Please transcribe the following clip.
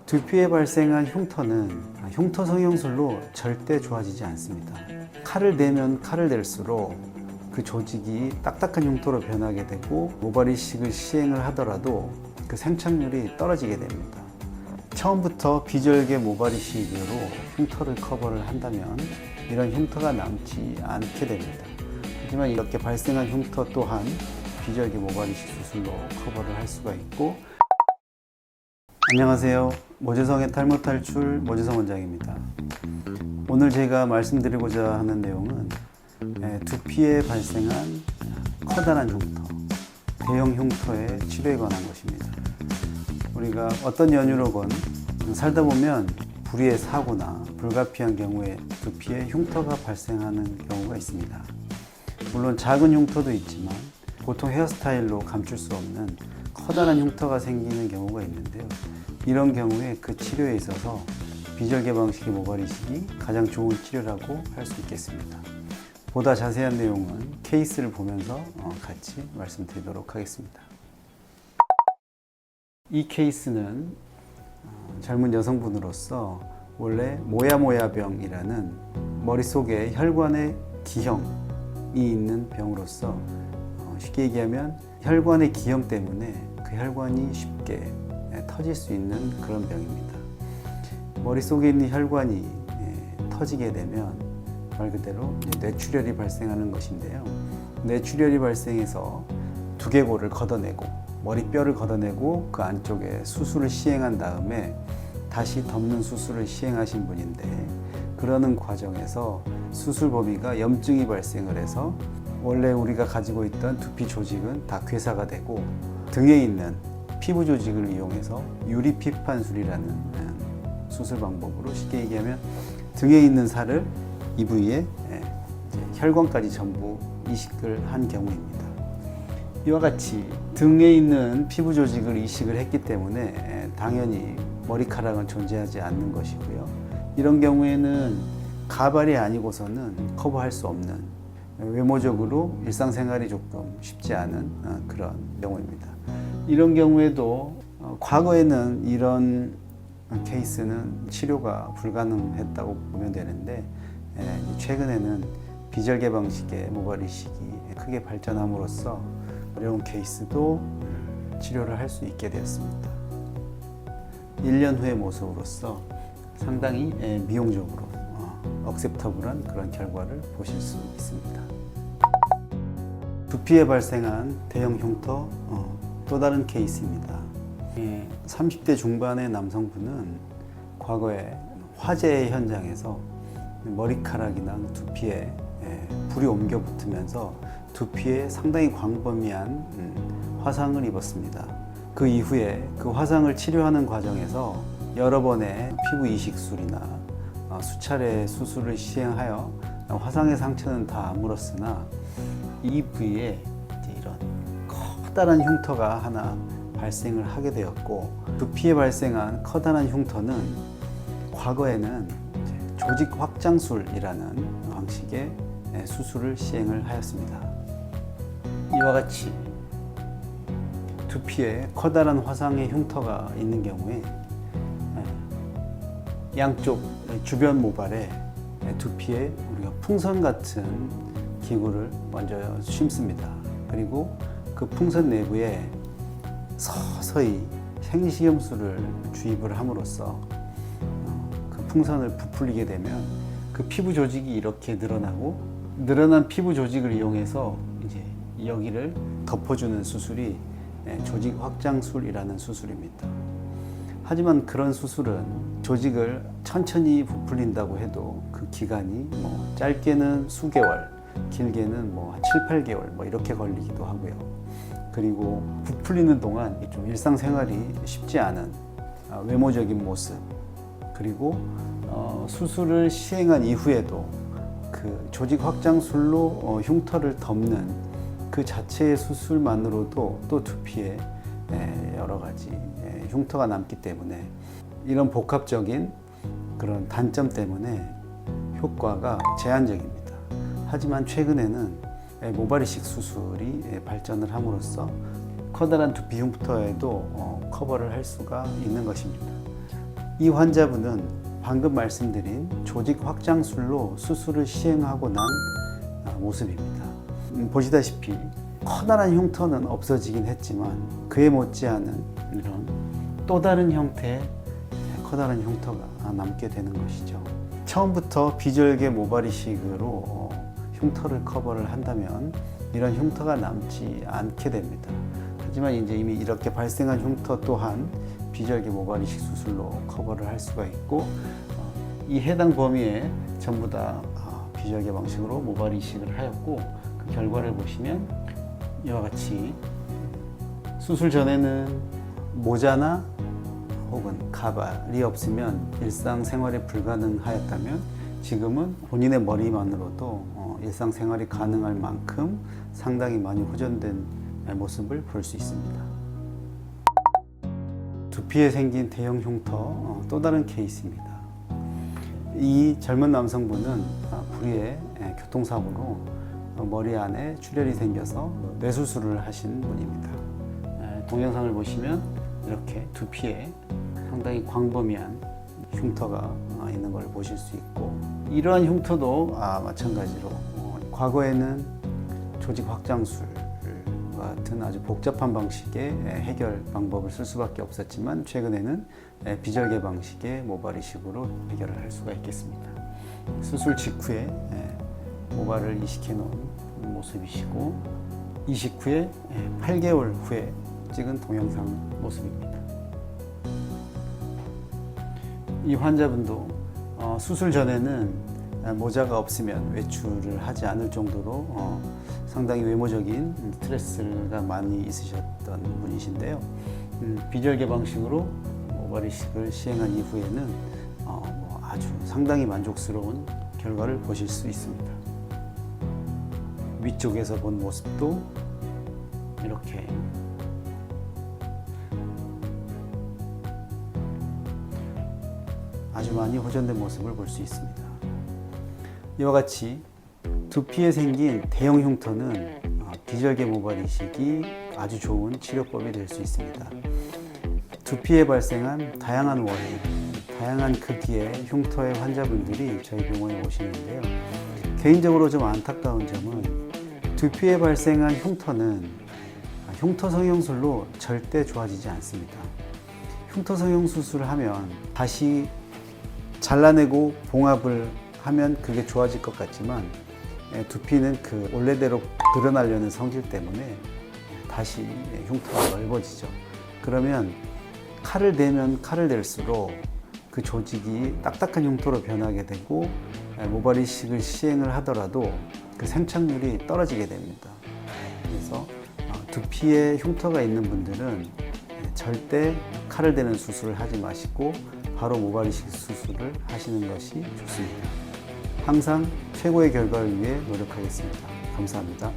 두피에 발생한 흉터는 흉터 성형술로 절대 좋아지지 않습니다. 칼을 대면 칼을 댈수록 그 조직이 딱딱한 흉터로 변하게 되고 모발이식을 시행을 하더라도 그 생착률이 떨어지게 됩니다. 처음부터 비절개 모발이식으로 흉터를 커버를 한다면 이런 흉터가 남지 않게 됩니다. 하지만 이렇게 발생한 흉터 또한 비절개 모발이식 수술로 커버를 할 수가 있고. 안녕하세요. 모재성의 탈모 탈출 모재성 원장입니다. 오늘 제가 말씀드리고자 하는 내용은 두피에 발생한 커다란 흉터, 대형 흉터의 치료에 관한 것입니다. 우리가 어떤 연유로건 살다 보면 불의의 사고나 불가피한 경우에 두피에 흉터가 발생하는 경우가 있습니다. 물론 작은 흉터도 있지만 보통 헤어스타일로 감출 수 없는 커다란 흉터가 생기는 경우가 있는데요. 이런 경우에 그 치료에 있어서 비절개 방식의 모발이식이 가장 좋은 치료라고 할 수 있겠습니다. 보다 자세한 내용은 케이스를 보면서 같이 말씀드리도록 하겠습니다. 이 케이스는 젊은 여성분으로서 원래 모야모야병이라는 머릿속에 혈관의 기형이 있는 병으로서 쉽게 얘기하면 혈관의 기형 때문에 그 혈관이 쉽게 터질 수 있는 그런 병입니다. 머릿속에 있는 혈관이 터지게 되면 말 그대로 뇌출혈이 발생하는 것인데요. 뇌출혈이 발생해서 두개골을 걷어내고 머리뼈를 걷어내고 그 안쪽에 수술을 시행한 다음에 다시 덮는 수술을 시행하신 분인데, 그러는 과정에서 수술 범위가 염증이 발생을 해서 원래 우리가 가지고 있던 두피 조직은 다 괴사가 되고 등에 있는 피부 조직을 이용해서 유리피판술이라는 수술 방법으로 쉽게 얘기하면 등에 있는 살을 이 부위에 혈관까지 전부 이식을 한 경우입니다. 이와 같이 등에 있는 피부 조직을 이식을 했기 때문에 당연히 머리카락은 존재하지 않는 것이고요. 이런 경우에는 가발이 아니고서는 커버할 수 없는, 외모적으로 일상생활이 조금 쉽지 않은 그런 경우입니다. 이런 경우에도 과거에는 이런 케이스는 치료가 불가능했다고 보면 되는데, 최근에는 비절개 방식의 모발이식이 크게 발전함으로써 어려운 케이스도 치료를 할 수 있게 되었습니다. 1년 후의 모습으로서 상당히 미용적으로 억셉터블한 그런 결과를 보실 수 있습니다. 두피에 발생한 대형 흉터, 또 다른 케이스입니다. 30대 중반의 남성분은 과거에 화재 현장에서 머리카락이나 두피에 불이 옮겨 붙으면서 두피에 상당히 광범위한 화상을 입었습니다. 그 이후에 그 화상을 치료하는 과정에서 여러 번의 피부 이식술이나 수차례 수술을 시행하여 화상의 상처는 다 아물었으나 이 부위에 이런 커다란 흉터가 하나 발생을 하게 되었고, 두피에 발생한 커다란 흉터는 과거에는 조직 확장술이라는 방식의 수술을 시행을 하였습니다. 이와 같이 두피에 커다란 화상의 흉터가 있는 경우에 양쪽 주변 모발에 두피에 우리가 풍선 같은 기구를 먼저 심습니다. 그리고 그 풍선 내부에 서서히 생리식염수를 주입을 함으로써 그 풍선을 부풀리게 되면 그 피부 조직이 이렇게 늘어나고, 늘어난 피부 조직을 이용해서 이제 여기를 덮어주는 수술이 조직 확장술이라는 수술입니다. 하지만 그런 수술은 조직을 천천히 부풀린다고 해도 그 기간이 짧게는 수개월, 길게는 한 7, 8개월 이렇게 걸리기도 하고요. 그리고 부풀리는 동안 좀 일상생활이 쉽지 않은 외모적인 모습, 그리고 수술을 시행한 이후에도 그 조직 확장술로 흉터를 덮는 그 자체의 수술만으로도 또 두피에 여러 가지 흉터가 남기 때문에 이런 복합적인 그런 단점 때문에 효과가 제한적입니다. 하지만 최근에는 모발이식 수술이 발전을 함으로써 커다란 두피 흉터에도 커버를 할 수가 있는 것입니다. 이 환자분은 방금 말씀드린 조직 확장술로 수술을 시행하고 난 모습입니다. 보시다시피 커다란 흉터는 없어지긴 했지만 그에 못지않은 이런 또 다른 형태의 커다란 흉터가 남게 되는 것이죠. 처음부터 비절개 모발 이식으로 흉터를 커버를 한다면 이런 흉터가 남지 않게 됩니다. 하지만 이제 이미 이렇게 발생한 흉터 또한 비절개 모발 이식 수술로 커버를 할 수가 있고, 이 해당 범위에 전부 다 비절개 방식으로 모발 이식을 하였고, 그 결과를 보시면 이와 같이 수술 전에는 모자나 혹은 가발이 없으면 일상생활이 불가능하였다면 지금은 본인의 머리만으로도 일상생활이 가능할 만큼 상당히 많이 호전된 모습을 볼 수 있습니다. 두피에 생긴 대형 흉터, 또 다른 케이스입니다. 이 젊은 남성분은 불의의 교통사고로 머리 안에 출혈이 생겨서 뇌수술을 하신 분입니다. 동영상을 보시면 이렇게 두피에 상당히 광범위한 흉터가 있는 걸 보실 수 있고, 이러한 흉터도 마찬가지로 과거에는 조직 확장술 같은 아주 복잡한 방식의 해결 방법을 쓸 수밖에 없었지만 최근에는 비절개 방식의 모발 이식으로 해결을 할 수가 있겠습니다. 수술 직후에 모발을 이식해 놓은 모습이시고, 이식 후에 8개월 후에 찍은 동영상 모습입니다. 이 환자분도 수술 전에는 모자가 없으면 외출을 하지 않을 정도로 상당히 외모적인 스트레스가 많이 있으셨던 분이신데요. 비절개 방식으로 모발 이식을 시행한 이후에는 아주 상당히 만족스러운 결과를 보실 수 있습니다. 위쪽에서 본 모습도 이렇게 아주 많이 호전된 모습을 볼 수 있습니다. 이와 같이 두피에 생긴 대형 흉터는 비절개 모발 이식이 아주 좋은 치료법이 될 수 있습니다. 두피에 발생한 다양한 원인, 다양한 크기의 흉터의 환자분들이 저희 병원에 오시는데요. 개인적으로 좀 안타까운 점은 두피에 발생한 흉터는 흉터 성형술로 절대 좋아지지 않습니다. 흉터 성형 수술을 하면 다시 잘라내고 봉합을 하면 그게 좋아질 것 같지만 두피는 그 원래대로 드러나려는 성질 때문에 다시 흉터가 넓어지죠. 그러면 칼을 대면 칼을 댈수록 그 조직이 딱딱한 흉터로 변하게 되고 모발 이식을 시행을 하더라도 그 생착률이 떨어지게 됩니다. 그래서 두피에 흉터가 있는 분들은 절대 칼을 대는 수술을 하지 마시고 바로 모발 이식 수술을 하시는 것이 좋습니다. 항상 최고의 결과를 위해 노력하겠습니다. 감사합니다.